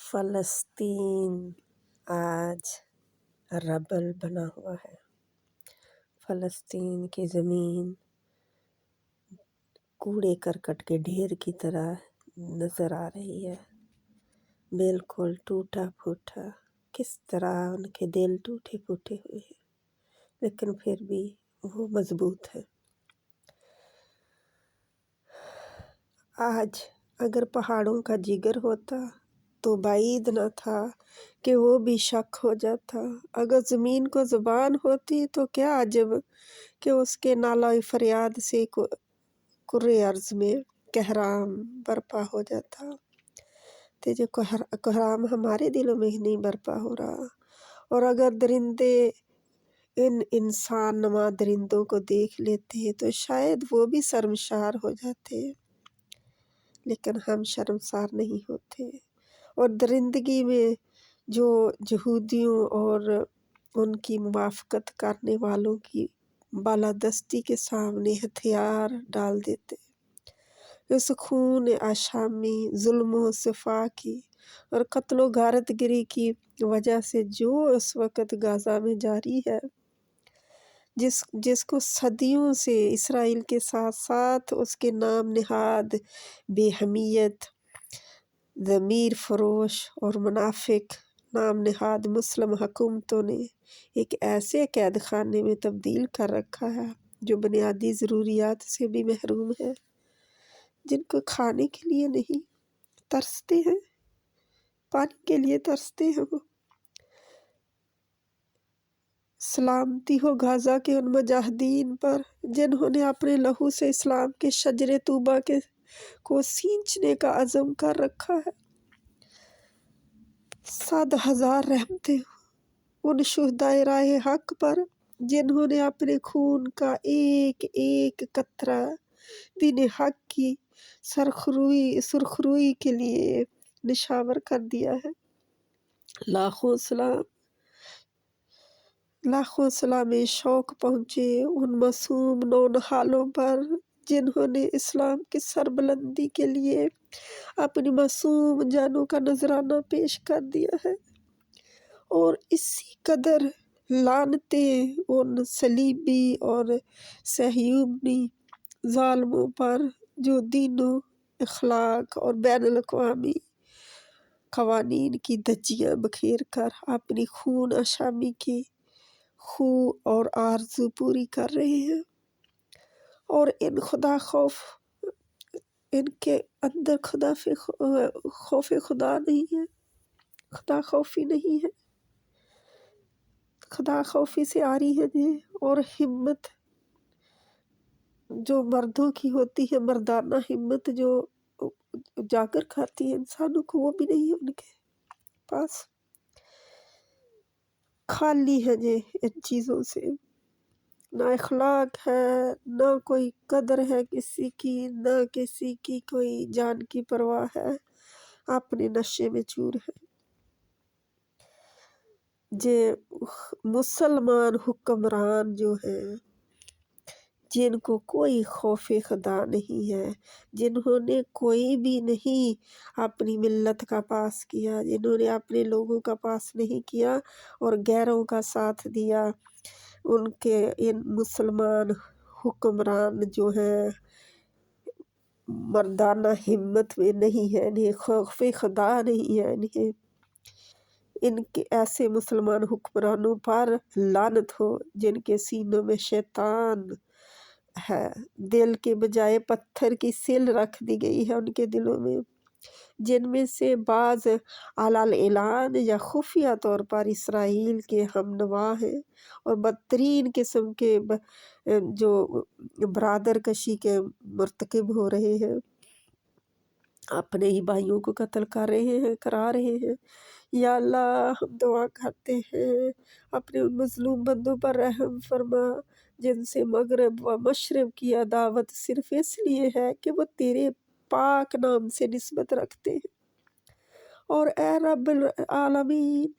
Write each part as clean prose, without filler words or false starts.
فلسطین آج ربل بنا ہوا ہے۔ فلسطین کی زمین کوڑے کرکٹ کے ڈھیر کی طرح نظر آ رہی ہے، بالکل ٹوٹا پھوٹا۔ کس طرح ان کے دل ٹوٹے پھوٹے ہوئے ہیں، لیکن پھر بھی وہ مضبوط ہے۔ آج اگر پہاڑوں کا جگر ہوتا تو بعید نہ تھا کہ وہ بھی شک ہو جاتا۔ اگر زمین کو زبان ہوتی تو کیا عجب کہ اس کے نالہ فریاد سے کرۂ ارض میں کہرام برپا ہو جاتا۔ جو کہرام ہمارے دلوں میں ہی نہیں برپا ہو رہا۔ اور اگر درندے ان انسان نما درندوں کو دیکھ لیتے تو شاید وہ بھی شرمسار ہو جاتے، لیکن ہم شرمسار نہیں ہوتے۔ اور درندگی میں جو یہودیوں اور ان کی موافقت کرنے والوں کی بالادستی کے سامنے ہتھیار ڈال دیتے۔ اس خون آشامی، ظلم و صفا کی اور قتل و غارت گری کی وجہ سے جو اس وقت غزہ میں جاری ہے، جس کو صدیوں سے اسرائیل کے ساتھ ساتھ اس کے نام نہاد بے حمیت، ضمیر فروش اور منافق نام نہاد مسلم حکومتوں نے ایک ایسے قید خانے میں تبدیل کر رکھا ہے جو بنیادی ضروریات سے بھی محروم ہے، جن کو کھانے کے لیے نہیں ترستے ہیں، پانی کے لیے ترستے ہیں۔ وہ سلامتی ہو غزہ کے ان مجاہدین پر جنہوں نے اپنے لہو سے اسلام کے شجر طوبہ کو سینچنے کا عزم کر رکھا ہے۔ 100,000 رحمتیں ان شہدائے راہ حق پر جنہوں نے اپنے خون کا ایک ایک قطرہ دین حق کی سرخروئی کے لیے نشاور کر دیا ہے۔ لاکھوں سلام شوق پہنچے ان معصوم نونہالوں پر جنہوں نے اسلام کی سربلندی کے لیے اپنی معصوم جانوں کا نذرانہ پیش کر دیا ہے۔ اور اسی قدر لعنتیں ان صلیبی اور صہیونی ظالموں پر جو دین و اخلاق اور بین الاقوامی قوانین کی دھجیاں بکھیر کر اپنی خون آشامی کی خواہ اور آرزو پوری کر رہے ہیں۔ اور ان کے اندر خوف خدا نہیں ہے، خدا خوفی نہیں ہے، خدا خوفی سے عاری ہے۔ اور ہمت جو مردوں کی ہوتی ہے، مردانہ ہمت جو جا کر کھاتی ہے انسانوں کو، وہ بھی نہیں ہے ان کے پاس۔ خالی ہے ان چیزوں سے، نہ اخلاق ہے، نہ کوئی قدر ہے کسی کی، نہ کسی کی کوئی جان کی پرواہ ہے، اپنے نشے میں چور ہے۔ مسلمان حکمران جو ہیں، جن کو کوئی خوف خدا نہیں ہے، جنہوں نے کوئی بھی نہیں اپنی ملت کا پاس کیا، جنہوں نے اپنے لوگوں کا پاس نہیں کیا اور غیروں کا ساتھ دیا، ان مسلمان حکمران جو ہیں مردانہ ہمت میں نہیں ہے، انہیں خوف خدا نہیں ہے، ان کے ایسے مسلمان حکمرانوں پر لعنت ہو جن کے سینوں میں شیطان ہے، دل کے بجائے پتھر کی سل رکھ دی گئی ہے ان کے دلوں میں، جن میں سے بعض علی اعلان یا خفیہ طور پر اسرائیل کے ہم نوا ہیں اور بدترین قسم کے جو برادر کشی کے مرتکب ہو رہے ہیں، اپنے ہی بھائیوں کو قتل کرا رہے ہیں۔ یا اللہ، ہم دعا کرتے ہیں اپنے ان مظلوم بندوں پر رحم فرما جن سے مغرب و مشرق کی عداوت صرف اس لیے ہے کہ وہ تیرے پاک نام سے نسبت رکھتے ہیں۔ اور اے رب العالمین،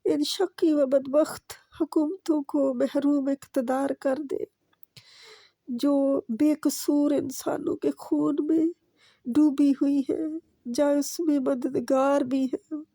ان شقی و بدبخت حکومتوں کو محروم اقتدار کر دے جو بے قصور انسانوں کے خون میں ڈوبی ہوئی ہیں، جہاں اس میں مددگار بھی ہیں،